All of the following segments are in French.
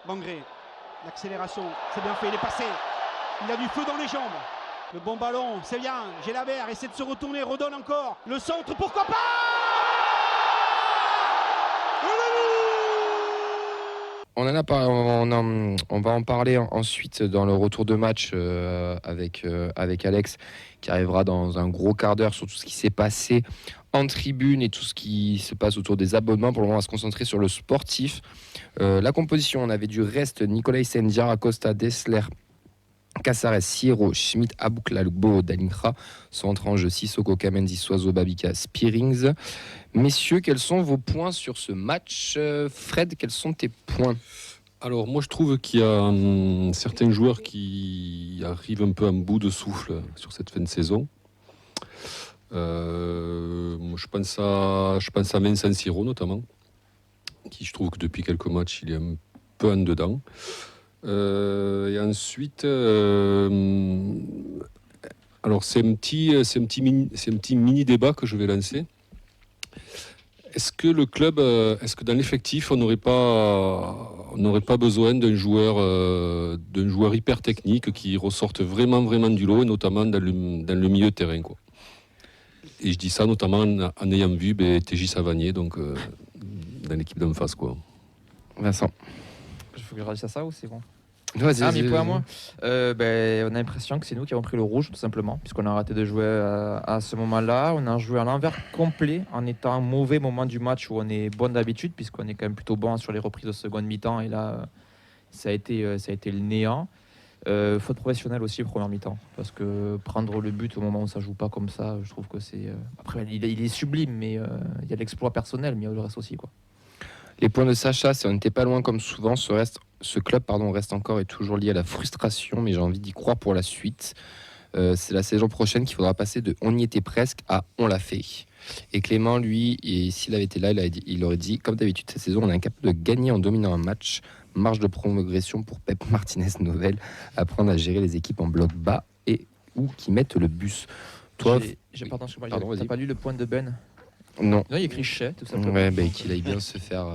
Bangré, l'accélération, c'est bien fait, il est passé. Il a du feu dans les jambes. Le bon ballon, c'est bien. Gélabert essaie de se retourner, redonne encore. Le centre, pourquoi pas. On va en parler ensuite dans le retour de match avec Alex, qui arrivera dans un gros quart d'heure sur tout ce qui s'est passé en tribune et tout ce qui se passe autour des abonnements. Pour le moment, on va se concentrer sur le sportif. La composition, on avait du reste: Nicolas Sendiar, Acosta, Dessler, Casares, Sierro, Schmidt, Abouklalbo, Dalingra sont entrés en jeu. Sissoko, Kamenzi, Soiseau, Babika, Spearings. Messieurs, quels sont vos points sur ce match? Fred, quels sont tes points? Alors moi je trouve qu'il y a certains joueurs qui arrivent un peu en bout de souffle sur cette fin de saison. Moi, je pense à Vincent Sierro notamment, qui je trouve que depuis quelques matchs il est un peu en dedans. Et ensuite, alors c'est un petit mini débat que je vais lancer. Est-ce que le club, est-ce que dans l'effectif, on n'aurait pas besoin d'un joueur hyper technique qui ressorte vraiment du lot, et notamment dans le milieu de terrain, quoi. Et je dis ça notamment en ayant vu TJ Savanier, donc dans l'équipe d'en face, quoi. Vincent. Il faut que je réagisse à ça ou c'est bon? Vas-y, mes points à moi. On a l'impression que c'est nous qui avons pris le rouge, tout simplement, puisqu'on a arrêté de jouer à ce moment-là. On a joué à l'envers complet en étant un mauvais moment du match où on est bon d'habitude, puisqu'on est quand même plutôt bon sur les reprises de seconde mi-temps. Et là, ça a été le néant. Faute professionnelle aussi, première mi-temps, parce que prendre le but au moment où ça joue pas comme ça, je trouve que c'est. Après, il est sublime, mais il y a l'exploit personnel, mais il y a le reste aussi, quoi. Les points de Sacha, on n'était pas loin comme souvent. Ce club reste encore et toujours lié à la frustration, mais j'ai envie d'y croire pour la suite. C'est la saison prochaine qu'il faudra passer de on y était presque à on l'a fait. Et Clément, lui, et s'il avait été là, il aurait dit, comme d'habitude cette saison, on est incapable de gagner en dominant un match. Marge de progression pour Pep Martinez Novel, apprendre à gérer les équipes en bloc bas et ou qui mettent le bus. Toi, t'as pas lu le point de Ben? Non, il écrit Chet, tout simplement. Ouais, qu'il aille bien se faire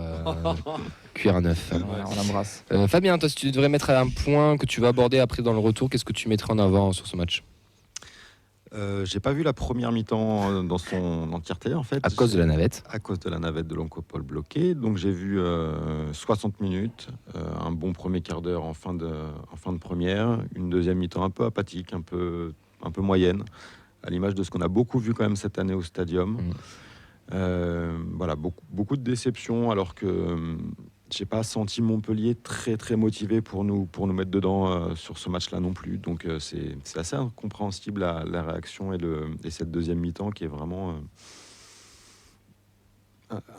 cuire un œuf. Ouais, on l'embrasse. Fabien, toi, si tu devrais mettre un point que tu vas aborder après dans le retour, qu'est-ce que tu mettrais en avant sur ce match? J'ai pas vu la première mi-temps dans son entièreté, en fait. À cause de la navette. À cause de la navette de l'Oncopole bloquée. Donc j'ai vu 60 minutes, un bon premier quart d'heure en fin de première, une deuxième mi-temps un peu apathique, un peu moyenne, à l'image de ce qu'on a beaucoup vu quand même cette année au Stadium. Voilà, beaucoup de déceptions, alors que j'ai pas senti Montpellier très très motivé pour nous mettre dedans sur ce match-là non plus. Donc c'est assez incompréhensible la réaction et cette deuxième mi-temps qui est vraiment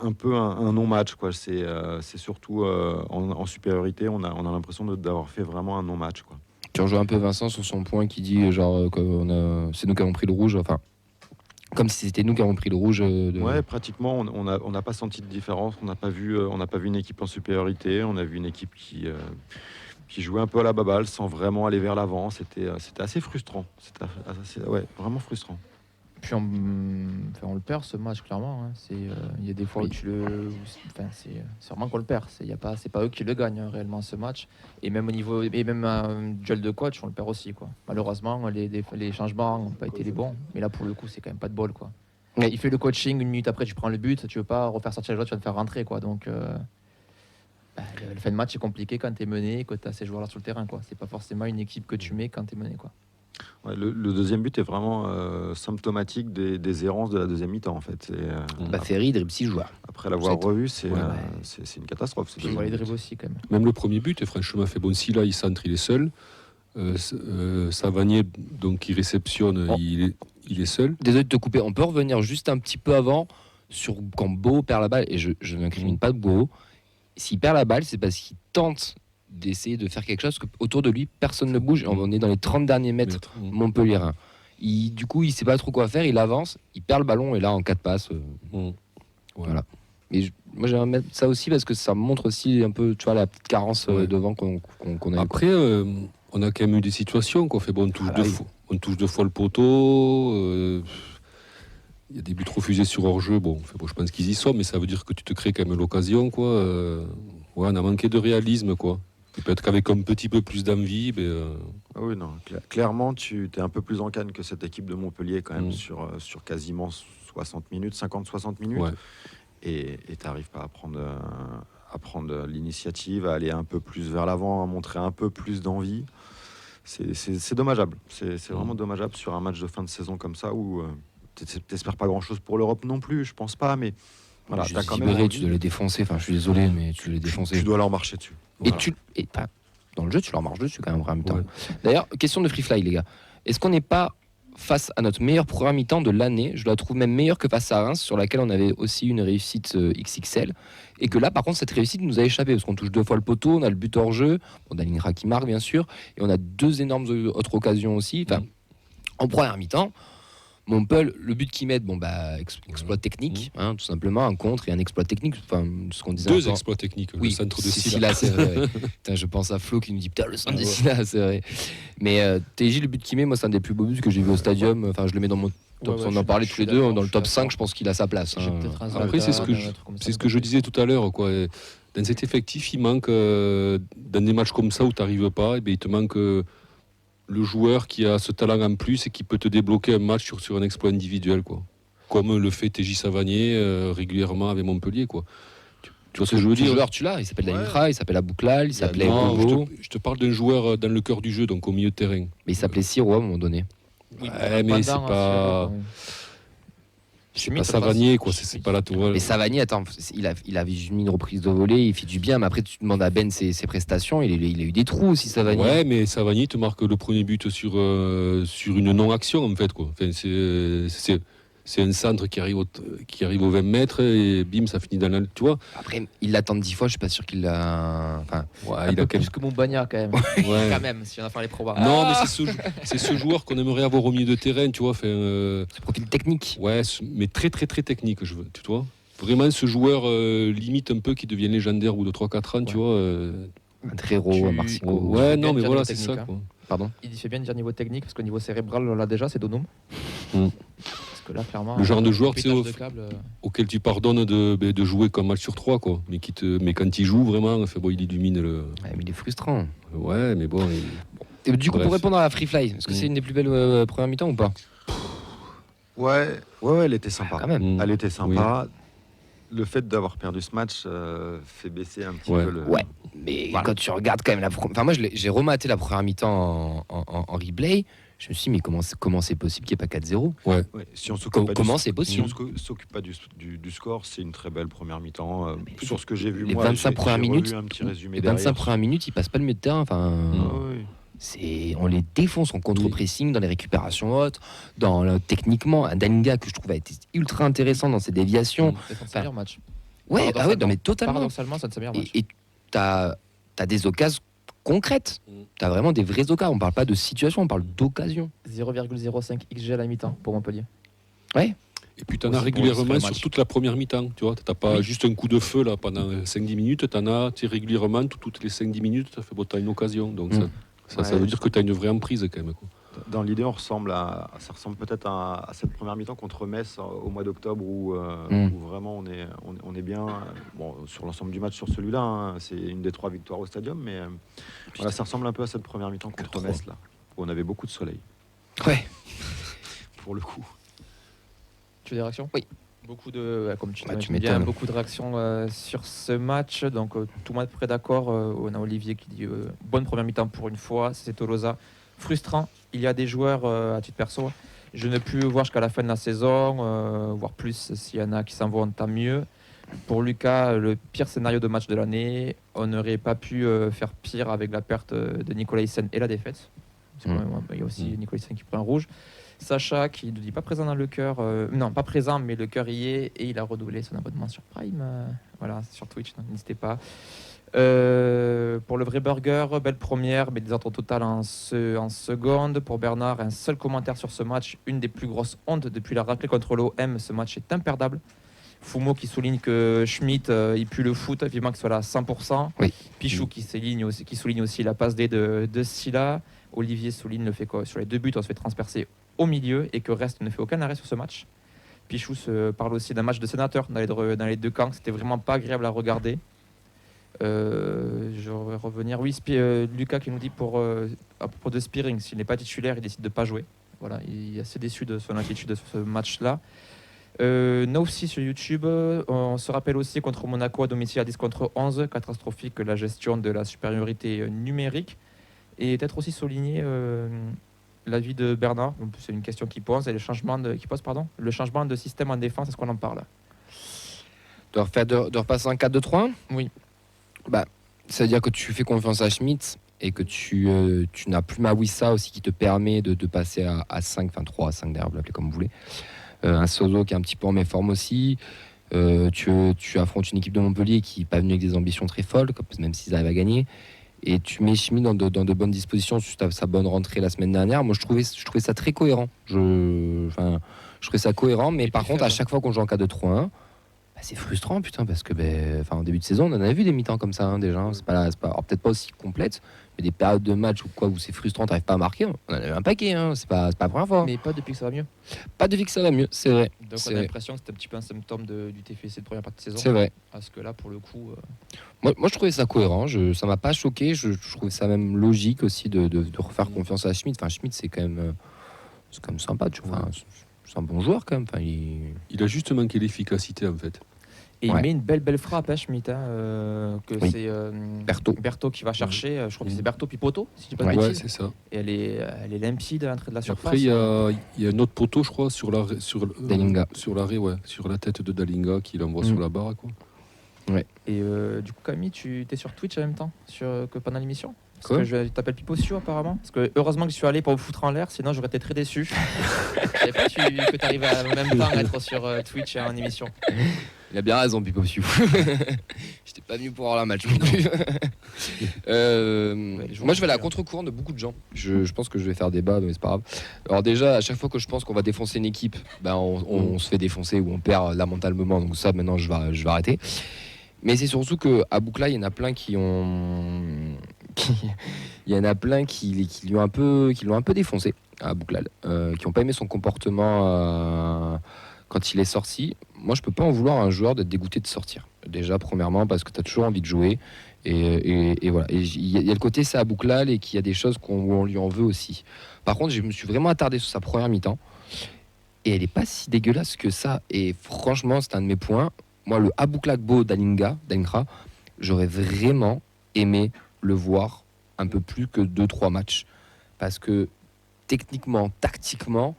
un peu un non-match, quoi. C'est surtout en supériorité, on a l'impression d'avoir fait vraiment un non-match, quoi. Tu rejoins un peu Vincent sur son point qui dit genre que c'est nous qui avons pris le rouge, enfin comme si c'était nous qui avons pris le rouge. Ouais, pratiquement, on n'a pas senti de différence. On n'a pas vu une équipe en supériorité. On a vu une équipe qui jouait un peu à la baballe sans vraiment aller vers l'avant. C'était assez frustrant. C'était vraiment frustrant. Puis on le perd ce match, clairement, hein. Il y a des fois où c'est vraiment qu'on le perd. C'est pas eux qui le gagnent, hein, réellement, ce match. Et même au niveau, et même un duel de coach, on le perd aussi, quoi. Malheureusement, les changements n'ont pas été les bons. Mais là, pour le coup, c'est quand même pas de bol, quoi. Ouais. Il fait le coaching, une minute après, tu prends le but, tu veux pas refaire sortir les joueurs, tu vas te faire rentrer, quoi. Donc, le fin de match est compliqué quand tu es mené et que tu as ces joueurs-là sur le terrain, quoi. C'est pas forcément une équipe que tu mets quand tu es mené, quoi. Ouais, le deuxième but est vraiment symptomatique des errances de la deuxième mi-temps, en fait. Ferry dribble 6 joueurs. Après l'avoir revu, c'est une catastrophe. Je vois les dribbles aussi, quand même. Même le premier but, franchement, fait bon. Si là, il centre, il est seul. Savanier, donc, qui réceptionne, il est seul. Désolé de te couper, on peut revenir juste un petit peu avant sur quand Beau perd la balle, et je n'incrimine pas de Beau. S'il perd la balle, c'est parce qu'il tente d'essayer de faire quelque chose, que autour de lui, personne ne bouge. On est dans les 30 derniers mètres montpelliérains. Du coup, il ne sait pas trop quoi faire, il avance, il perd le ballon, et là, en 4 passes, voilà. Mais moi, j'aimerais mettre ça aussi, parce que ça montre aussi un peu, tu vois, la petite carence devant qu'on a. Après, on a quand même eu des situations qu'on fait, bon, on touche deux fois le poteau, il y a des buts refusés sur hors-jeu, je pense qu'ils y sont, mais ça veut dire que tu te crées quand même l'occasion, quoi. On a manqué de réalisme, quoi. Peut-être qu'avec un petit peu plus d'envie, Ah oui, non, clairement, tu es un peu plus en canne que cette équipe de Montpellier quand même sur quasiment 60 minutes, 50-60 minutes. ouais. Et tu n'arrives pas à prendre l'initiative, à aller un peu plus vers l'avant, à montrer un peu plus d'envie. C'est dommageable. C'est vraiment dommageable sur un match de fin de saison comme ça où tu n'espères pas grand-chose pour l'Europe non plus, je pense pas, mais voilà, Juste t'as quand même Zibéré, envie. tu dois les défoncer. Enfin, je suis désolé, mais tu dois les défoncer. Tu dois leur marcher dessus. Et Voilà. dans le jeu, tu leur marches dessus quand même en première mi-temps. Ouais. D'ailleurs, question de free fly, les gars. Est-ce qu'on n'est pas face à notre meilleure première mi-temps de l'année? Je la trouve même meilleure que face à Reims, sur laquelle on avait aussi une réussite XXL. Et que là, par contre, cette réussite nous a échappé parce qu'on touche 2 fois le poteau, on a le but hors jeu, on a Lingra qui marque, bien sûr, et on a 2 énormes autres occasions aussi. Enfin, en première mi-temps, Montpellier, le but qu'ils mettent, exploit technique, tout simplement, un contre et un exploit technique. Enfin, ce qu'on disait. 2 encore. exploits techniques. Oui, le centre de Silla, c'est vrai. Putain, je pense à Flo qui nous dit putain, le centre de Silla, c'est vrai. Mais TJ, le but qu'il met, moi, c'est un des plus beaux buts que j'ai vu au stadium. Enfin, je le mets dans mon top. On en parlait tous les deux. Dans le top 5, je pense qu'il a sa place. Après, c'est ce que je disais tout à l'heure, quoi. Dans cet effectif, il manque, dans des matchs comme ça où tu n'arrives pas, il te manque le joueur qui a ce talent en plus et qui peut te débloquer un match sur un exploit individuel, quoi. Comme le fait TJ Savanier régulièrement avec Montpellier, quoi. Tu vois ce que je veux dire? Joueur, tu l'as. Il s'appelle Lingra, il s'appelle Abouklal, il s'appelait Non, Bobo. je te parle d'un joueur dans le cœur du jeu, donc au milieu de terrain. Mais il s'appelait Siro à un moment donné. Ouais, mais c'est pas... C'est pas Savanier, quoi. C'est pas la toile. Mais Savanier, attends, il avait juste mis une reprise de volée, il fait du bien, mais après tu demandes à Ben ses prestations, il a eu des trous aussi, Savanier. Ouais, mais Savanier te marque le premier but sur une non-action, en fait, quoi. Enfin, c'est un centre qui arrive aux 20 mètres et bim, ça finit dans la... Tu vois? Après, il l'attend 10 fois, je suis pas sûr qu'il l'a... Enfin, un peu plus que Montbagna, quand même. Ouais. Quand même, si on a fait les probas. Non, mais c'est ce joueur qu'on aimerait avoir au milieu de terrain, tu vois. Enfin, ce profil technique. Ouais, mais très, très, très technique, tu vois. Vraiment, ce joueur limite un peu qui devient légendaire au bout de 3-4 ans, tu vois. Un Trero, un Marsico. Ouais, non, mais voilà, c'est ça, quoi. Pardon. Il fait bien de dire niveau technique, parce qu'au niveau cérébral, là déjà, c'est Donum. Parce que là, clairement, le genre de joueur auquel tu pardonnes de jouer qu'un match sur 3, quoi. Mais quand il joue, vraiment, il illumine le... Ouais, mais il est frustrant. Ouais, mais bon... Et du coup, pour répondre à la Free Fly, est-ce que c'est une des plus belles premières mi-temps ou pas? Ouais, elle était sympa. Quand même. Elle était sympa. Le fait d'avoir perdu ce match fait baisser un petit peu le... Ouais, mais quand tu regardes quand même Enfin, moi, j'ai rematé la première mi-temps en replay. Je me suis dit, mais comment c'est possible qu'il n'y ait pas 4-0? Ouais. Si on s'occupe Comment c'est possible? Si on s'occupe pas du score, c'est une très belle première mi-temps. Sur ce que j'ai vu, les moi, 25 premières minutes, un petit résumé les 25 premières minutes, ils passent pas le milieu de terrain. Enfin, on les défonce en contre-pressing, dans les récupérations hautes, techniquement, un Dalinga que je trouve a été ultra intéressant dans ses déviations. C'est son meilleur match. Ouais, non, mais totalement. Paradoxalement, c'est un de ses meilleurs matchs. Et t'as des occasions concrètes. T'as vraiment des vraies occasions. On parle pas de situation, on parle d'occasion. 0,05 XG à la mi-temps pour Montpellier. Ouais. Et puis tu en as régulièrement sur toute la première mi-temps. Tu vois, t'as pas juste un coup de feu là pendant 5-10 minutes. Tu en as régulièrement, toutes les 5-10 minutes, tu as une occasion. Donc ça veut dire que tu as une vraie emprise quand même, quoi. Dans l'idée, ça ressemble peut-être à cette première mi-temps contre Metz au mois d'octobre où vraiment on est bien. Bon, sur l'ensemble du match, sur celui-là, c'est une des 3 victoires au stadium, mais voilà, ça ressemble un peu à cette première mi-temps contre Metz là, où on avait beaucoup de soleil. Ouais. Pour le coup. Tu as des réactions? Oui. Beaucoup de, comme tu m'étonnes. bien, beaucoup de réactions sur ce match. Donc tout le monde est près d'accord. On a Olivier qui dit bonne première mi-temps pour une fois. C'est Tolosa. Frustrant. Il y a des joueurs, à titre perso, je ne plus voir jusqu'à la fin de la saison, voire plus s'il y en a qui s'en vont, tant mieux. Pour Lucas, le pire scénario de match de l'année. On n'aurait pas pu faire pire avec la perte de Nicolas Hyssen et la défaite. Il y a aussi Nicolas Hyssen qui prend un rouge. Sacha qui ne dit pas présent dans le cœur, non pas présent mais le cœur y est, et il a redoublé son abonnement sur Prime, voilà, sur Twitch, donc n'hésitez pas. Pour le vrai burger, belle première, mais des attentes totales en seconde. Pour Bernard, un seul commentaire sur ce match, une des plus grosses hontes depuis la raclée contre l'OM, ce match est imperdable. Foumo qui souligne que Schmitt, il pue le foot, vivement qu'il soit là à 100%. Oui. Pichou qui souligne aussi la passe D de Silla. Olivier souligne le fait que sur les 2 buts, on se fait transpercer au milieu et que Reste ne fait aucun arrêt sur ce match. Pichou se parle aussi d'un match de sénateur dans les 2 camps, c'était vraiment pas agréable à regarder. Je vais revenir. Oui, Lucas qui nous dit à propos de Spearing, s'il n'est pas titulaire, il décide de ne pas jouer. Voilà, il est assez déçu de son attitude sur ce match-là. Aussi sur YouTube, on se rappelle aussi contre Monaco à domicile à 10 contre 11, catastrophique la gestion de la supériorité numérique. Et peut-être aussi souligner l'avis de Bernard, donc c'est une question qu'il pose, et le changement de système en défense, est-ce qu'on en parle? De repasser en 4-2-3-1 ? Oui. Ça veut dire que tu fais confiance à Schmitt et que tu n'as plus Mawissa aussi qui te permet de passer à 5, enfin 3 à 5 d'ailleurs, vous l'appelez comme vous voulez. Un Sozo qui est un petit peu en méforme aussi. Tu affrontes une équipe de Montpellier qui n'est pas venue avec des ambitions très folles, même s'ils arrivent à gagner. Et tu mets Schmitt dans de bonnes dispositions suite à sa bonne rentrée la semaine dernière. Moi, je trouvais ça très cohérent. Je trouvais ça cohérent, mais par contre, à chaque fois qu'on joue en 4-2-3-1, c'est frustrant, putain, parce que en début de saison, on en avait vu des mi-temps comme ça, déjà. C'est pas, alors, peut-être pas aussi complète, mais des périodes de match où c'est frustrant, t'arrives pas à marquer. On en avait un paquet, c'est pas la première fois. Mais pas depuis que ça va mieux. Pas depuis que ça va mieux, c'est vrai. Donc on a l'impression que c'était un petit peu un symptôme du TFC de première partie de saison. C'est vrai. Parce que là, pour le coup. Moi, je trouvais ça cohérent, ça m'a pas choqué. Je trouvais ça même logique aussi de refaire confiance à Schmitt. Enfin, Schmitt, c'est quand même sympa, tu vois. C'est un bon joueur quand même. Il a juste manqué l'efficacité en fait. Et il met une belle frappe, Schmitt. Oui. C'est Berthaud qui va chercher. Je crois que c'est Berthaud puis Poto, si je dis pas de bêtises. C'est ça. Et elle est limpide à l'entrée de la surface. Après, il y a un autre poteau, je crois, sur Dalinga. Sur l'arrêt, sur la tête de Dalinga qui l'envoie sur la barre. Quoi. Ouais. Et du coup, Camille, tu es sur Twitch en même temps que pendant l'émission? Parce quoi que je t'appelle Pipocio apparemment. Parce que heureusement que je suis allé pour me foutre en l'air, sinon j'aurais été très déçu. Je savais pas que tu arrivais en même temps à être sur Twitch en émission. Il a bien raison, Pipo Piu. J'étais pas venu pour voir la match non plus. Moi, je vais à la contre-courant de beaucoup de gens. Je pense que je vais faire débat, mais c'est pas grave. Alors déjà, à chaque fois que je pense qu'on va défoncer une équipe, on se fait défoncer ou on perd lamentablement. Donc ça, maintenant, je vais arrêter. Mais c'est surtout qu'à Boukla, il y en a plein qui l'ont un peu défoncé à Bouklal, qui n'ont pas aimé son comportement quand il est sorti. Moi, je peux pas en vouloir à un joueur d'être dégoûté de sortir. Déjà, premièrement, parce que tu as toujours envie de jouer. Et voilà. Et il y a le côté, c'est à Bouklal et qu'il y a des choses où on lui en veut aussi. Par contre, je me suis vraiment attardé sur sa première mi-temps. Et elle n'est pas si dégueulasse que ça. Et franchement, c'est un de mes points. Moi, le Abouklakbo d'Alingra, j'aurais vraiment aimé le voir un peu plus que 2-3 matchs. Parce que techniquement, tactiquement,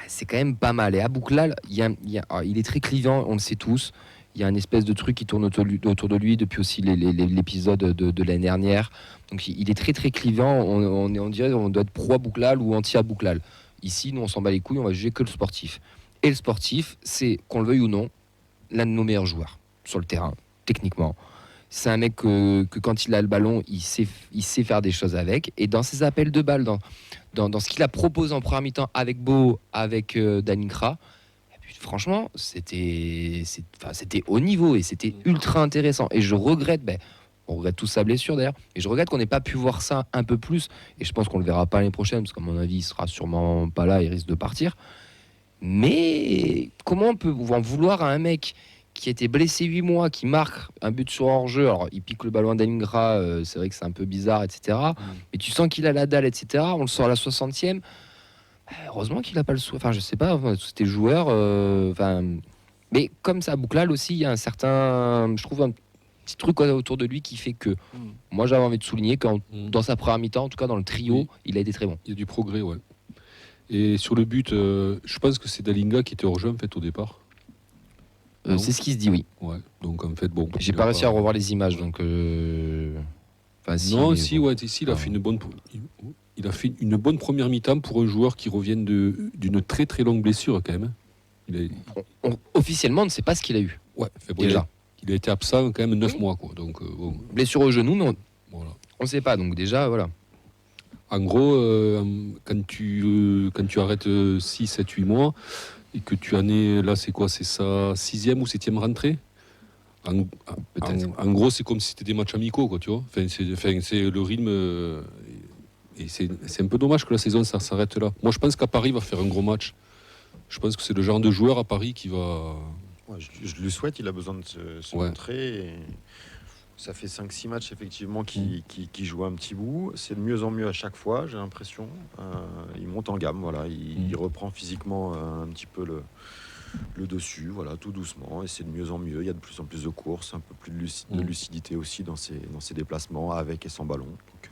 c'est quand même pas mal. Et Abouklal, il est très clivant, on le sait tous. Il y a une espèce de truc qui tourne autour de lui depuis aussi l'épisode de l'année dernière. Donc il est très très clivant. On dirait qu'on doit être pro Abouklal ou anti Abouklal. Ici, nous, on s'en bat les couilles, on va juger que le sportif. Et le sportif, c'est, qu'on le veuille ou non, l'un de nos meilleurs joueurs sur le terrain, techniquement. C'est un mec que quand il a le ballon, il sait faire des choses avec. Et dans ses appels de balles, dans ce qu'il a proposé en première mi-temps avec Beau, avec Dalingra, franchement, c'était haut niveau et c'était ultra intéressant. Et je regrette, on regrette tous sa blessure d'ailleurs, et je regrette qu'on n'ait pas pu voir ça un peu plus. Et je pense qu'on le verra pas l'année prochaine, parce qu'à mon avis, il sera sûrement pas là, il risque de partir. Mais comment on peut en vouloir à un mec qui a été blessé 8 mois, qui marque un but sur hors-jeu, alors il pique le ballon à Dalingra, c'est vrai que c'est un peu bizarre, etc. Mais tu sens qu'il a la dalle, etc. On le sort à la 60e. Heureusement qu'il n'a pas le soin. Enfin, je sais pas, c'était joueur. Mais comme ça, à Bouklal aussi, il y a un certain. Je trouve un petit truc autour de lui qui fait que. Moi, j'avais envie de souligner quand, dans sa première mi-temps, en tout cas dans le trio, il a été très bon. Il y a du progrès, ouais. Et sur le but, je pense que c'est Dalinga qui était hors jeu en fait au départ. C'est ce qui se dit, oui. Ouais. Donc en fait, bon. J'ai pas réussi à revoir les images, donc. Non, si, il a fait une bonne. Il a fait une bonne première mi-temps pour un joueur qui revient d'une très très longue blessure quand même. Officiellement, on ne sait pas ce qu'il a eu. Ouais, déjà. Il a été absent quand même 9 mois, quoi. Donc, blessure au genou, mais on voilà. ne sait pas. Donc déjà, voilà. En gros, quand tu arrêtes 6, 7, 8 mois et que tu en es là, c'est quoi? C'est sa 6e ou 7e rentrée? En gros, c'est comme si c'était des matchs amicaux, quoi, tu vois. C'est le rythme. Et c'est un peu dommage que la saison ça s'arrête là. Moi, je pense qu'à Paris, il va faire un gros match. Je pense que c'est le genre de joueur à Paris qui va. Ouais, je lui souhaite, il a besoin de se montrer. Ça fait 5-6 matchs effectivement qui jouent un petit bout. C'est de mieux en mieux à chaque fois, j'ai l'impression. Il monte en gamme, voilà. Il reprend physiquement un petit peu le dessus, voilà, tout doucement. Et c'est de mieux en mieux. Il y a de plus en plus de courses, un peu plus de lucidité aussi dans ses déplacements, avec et sans ballon. Donc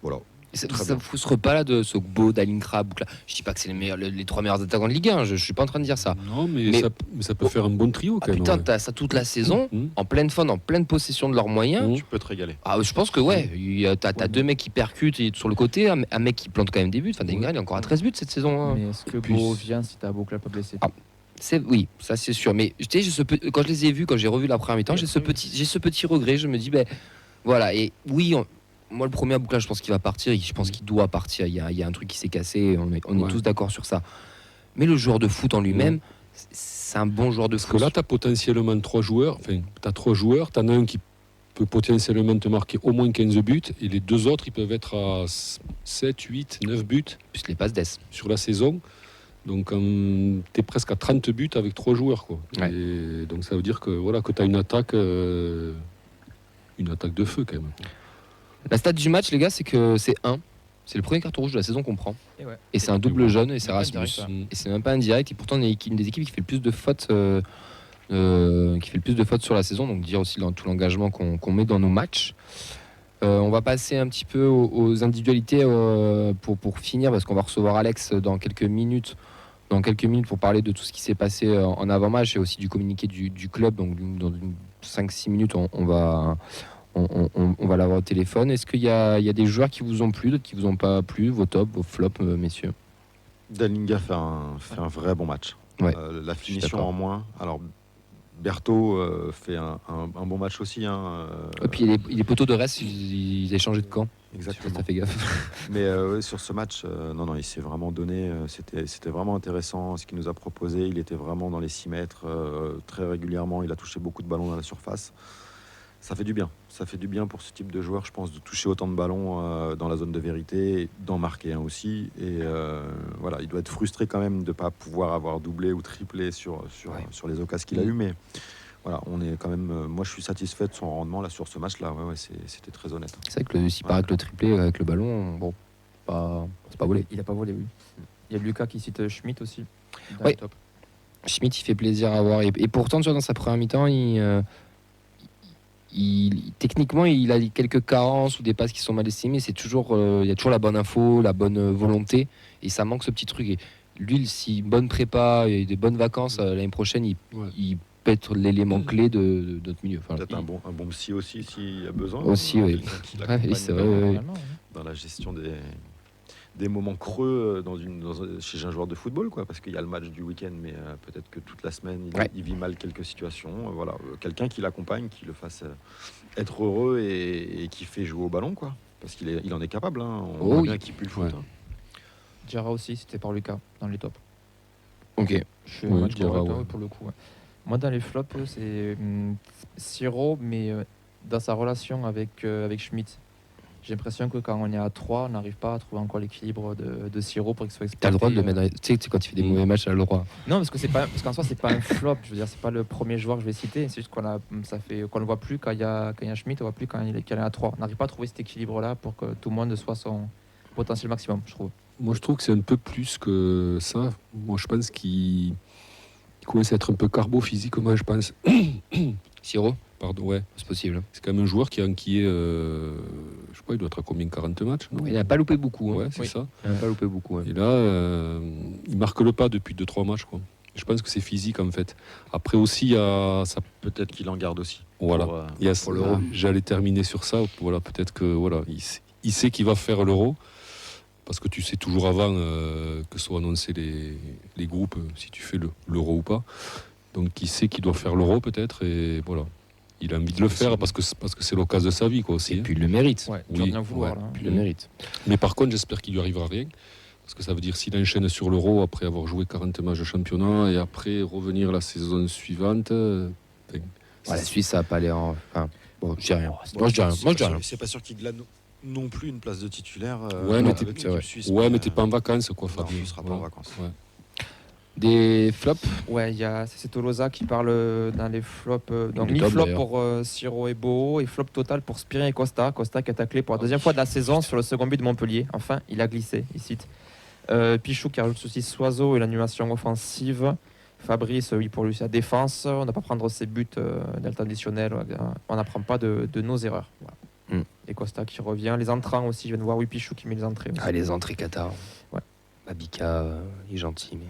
voilà. Ça Très ne bien. vous frustre pas là de ce beau d'Alinkra Boukla. Je dis pas que c'est les 3 meilleurs attaquants de Ligue 1, je suis pas en train de dire ça. Non, mais ça peut faire un bon trio quand même. Putain, ouais. t'as ça toute la saison, en pleine forme, en pleine possession de leurs moyens. Tu peux te régaler. Ah, je pense que t'as 2 mecs qui percutent et sur le côté, un mec qui plante quand même des buts. Enfin, Dalingra, il est encore à 13 buts cette saison. Hein. Mais est-ce que Plus. Beau vient si t'as Boukla pas blessé? Oui, ça c'est sûr. Mais tu sais, quand je les ai vus, quand j'ai revu la première mi-temps, j'ai ce petit regret. Je me dis, voilà. Et oui, moi le premier à Boukla, je pense qu'il va partir. Je pense qu'il doit partir. Il y a un truc qui s'est cassé. On est tous d'accord sur ça. Mais le joueur de foot en lui-même, c'est un bon joueur de foot. Parce que là, tu as potentiellement 3 joueurs. Enfin, tu as 3 joueurs. Tu en as un qui peut potentiellement te marquer au moins 15 buts. Et les 2 autres, ils peuvent être à 7, 8, 9 buts Plus les passes d'ess. sur la saison. Donc, tu es presque à 30 buts avec 3 joueurs. Quoi. Ouais. Et donc, ça veut dire que tu as une attaque de feu quand même. La stat du match, les gars, c'est que c'est 1. C'est le premier carton rouge de la saison qu'on prend. Et c'est un double Ouais. jaune et c'est Même pas Rasmus. indirect, ça. Et c'est même pas indirect. Et pourtant, on est une des équipes qui fait le plus de fautes. Qui fait le plus de fautes sur la saison. Donc, dire aussi dans tout l'engagement qu'on met dans nos matchs. On va passer un petit peu aux individualités pour finir, parce qu'on va recevoir Alex dans quelques minutes pour parler de tout ce qui s'est passé en avant-match et aussi du communiqué du club. Donc dans 5-6 minutes, on va l'avoir au téléphone. Est-ce qu'il y a des joueurs qui vous ont plu, d'autres qui vous ont pas plu, vos tops, vos flops, messieurs? Dalinga fait un vrai bon match. Ouais, La suis finition d'accord. en moins. Alors Berthaud fait un bon match aussi. Et puis les poteaux de reste, ils avaient changé de camp. Exactement. Ça fait gaffe. Mais sur ce match, non, il s'est vraiment donné. C'était vraiment intéressant ce qu'il nous a proposé. Il était vraiment dans les 6 mètres très régulièrement. Il a touché beaucoup de ballons dans la surface. Ça fait du bien. Ça fait du bien pour ce type de joueur, je pense, de toucher autant de ballons dans la zone de vérité, d'en marquer un aussi. Et voilà, il doit être frustré quand même de ne pas pouvoir avoir doublé ou triplé sur les occasions qu'il a eues. Mais voilà, on est quand même. Moi, je suis satisfait de son rendement là sur ce match-là. Ouais, c'était très honnête. C'est vrai que s'il paraît que le triplé avec le ballon, bon, c'est pas volé. Il a pas volé, oui. Il y a Lucas qui cite Schmitt aussi. dans Ouais. le top. Schmitt, il fait plaisir à voir. Et pourtant, tu vois, dans sa première mi-temps, techniquement, il a quelques carences ou des passes qui sont mal estimées. Il y a toujours la bonne info, la bonne volonté. Et ça manque ce petit truc. Et lui, si bonne prépa et des bonnes vacances l'année prochaine, il peut être l'élément clé de notre milieu. Enfin, Peut-être un bon psy aussi s'il y a besoin. Aussi, oui. Quelqu'un qui Ouais, l'accompagne c'est vrai, dans- ouais. Normalement, hein. dans la gestion des moments creux chez un joueur de football, quoi, parce qu'il y a le match du week-end, mais peut-être que toute la semaine, il vit mal quelques situations. Voilà, quelqu'un qui l'accompagne, qui le fasse être heureux et qui fait jouer au ballon, quoi, parce qu'il en est capable. Hein. On voit bien qu'il pue le foot. Ouais. Hein. Diarra aussi, c'était par Lucas dans les tops. Ok. Je suis Ouais, match Diarra, correct, ouais. hein, pour le coup. Ouais. Moi, dans les flops, c'est Siro, mais dans sa relation avec Schmitt. J'ai l'impression que quand on est à 3, on n'arrive pas à trouver encore l'équilibre de Siro pour qu'il soit exploité. T'as le droit de le mettre. Tu sais, quand il fait des mauvais matchs, t'as le droit. Non, parce qu'en soi, c'est pas un flop. Je veux dire, c'est pas le premier joueur que je vais citer. C'est juste qu'on le voit plus quand il y a Schmitt, on voit plus quand il est à 3. On n'arrive pas à trouver cet équilibre-là pour que tout le monde soit son potentiel maximum, je trouve. Moi, je trouve que c'est un peu plus que ça. Moi, je pense qu'il commence à être un peu carbo physiquement, je pense. Siro, Pardon, ouais. c'est possible. C'est quand même un joueur qui est je sais pas, il doit être à combien, 40 matchs, non? Il n'a pas loupé beaucoup. Hein. Ouais, c'est Oui. ça. Il n'a pas loupé beaucoup. Ouais. Et là, il marque le pas depuis 2-3 matchs, quoi. Je pense que c'est physique, en fait. Après aussi, il y a ça. Peut-être qu'il en garde aussi. Voilà. Pour, Il y a pour l'Euro. J'allais terminer sur ça. Voilà, peut-être que voilà, il sait qu'il va faire l'Euro. Parce que tu sais toujours avant que soient annoncés les groupes, si tu fais l'Euro ou pas. Donc il sait qu'il doit faire l'Euro peut-être. Et voilà. Il a envie de le faire parce que c'est l'occasion de sa vie, quoi, aussi. Et hein. puis il le mérite. Ouais, Oui, tu vas bien vouloir. ouais. Là, hein. Puis il le mérite. Mais par contre, j'espère qu'il lui arrivera rien. Parce que ça veut dire s'il enchaîne sur l'Euro après avoir joué 40 matchs de championnat et après revenir la saison suivante. Ouais, la Suisse, ça va pas aller en. Enfin, bon, je dis rien. Bon, Moi, je dis rien. c'est Moi, pas je dis sûr- rien. C'est pas sûr qu'il glane non plus une place de titulaire. Ouais, mais avec t'es- l'équipe c'est vrai. suisse, Ouais, mais t'es pas en vacances, quoi, non, Fabien. tu seras pas en vacances. Ouais. Des flops. Ouais, c'est Tolosa qui parle dans les flops. Donc, Des tops, flop d'ailleurs. pour Siro et Bo et flop total pour Spirin et Costa. Costa qui a taclé pour la deuxième fois de la saison sur le second but de Montpellier. Enfin, il a glissé, il cite. Pichou qui a le souci Soiseau et l'animation offensive. Fabrice, oui, pour lui, c'est la défense. On n'a pas prendre ses buts dans le temps additionnel. On n'apprend pas de nos erreurs. Voilà. Et Costa qui revient. Les entrants aussi, je viens de voir, oui, Pichou qui met les entrées aussi. Ah, les entrées Qatar. Ouais. Abika, il est gentil, mais.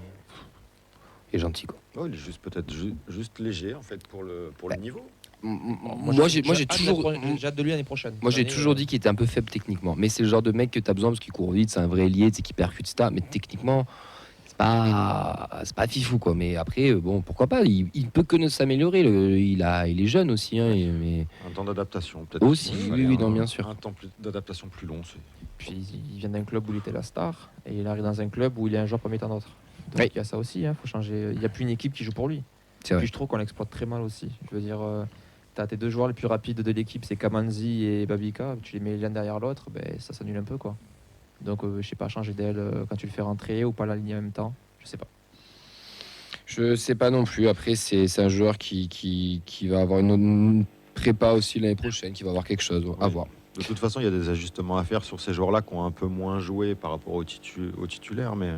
Il est gentil, quoi. Oh, il est juste peut-être juste léger en fait pour le niveau. Moi, j'ai toujours. J'ai hâte de lui l'année prochaine. Moi, j'ai Cette année, toujours dit qu'il était un peu faible techniquement. Mais c'est le genre de mec que tu as besoin parce qu'il court vite, c'est un vrai ailier, qui percute, etc. Mais techniquement, c'est pas fifou, quoi. Mais après, bon, pourquoi pas, il peut que s'améliorer. Il est jeune aussi. Hein, mais... Un temps d'adaptation peut-être. Aussi, Il oui, fallait non, bien sûr. Un temps d'adaptation plus long. Puis il vient d'un club où il était la star et il arrive dans un club où il est un joueur parmi tant d'autres. Donc Oui. il y a ça aussi, faut changer. Il n'y a plus une équipe qui joue pour lui. C'est vrai. Puis je trouve qu'on l'exploite très mal aussi. Je veux dire, tu as tes deux joueurs les plus rapides de l'équipe, c'est Kamanzi et Babika. Tu les mets l'un derrière l'autre, ça s'annule un peu, quoi. Donc je sais pas, changer d'aile quand tu le fais rentrer ou pas l'aligner en même temps. Je sais pas. Je sais pas non plus. Après, c'est un joueur qui va avoir une prépa aussi l'année prochaine, qui va avoir quelque chose à Oui. voir. De toute façon, il y a des ajustements à faire sur ces joueurs-là qui ont un peu moins joué par rapport aux titulaires, mais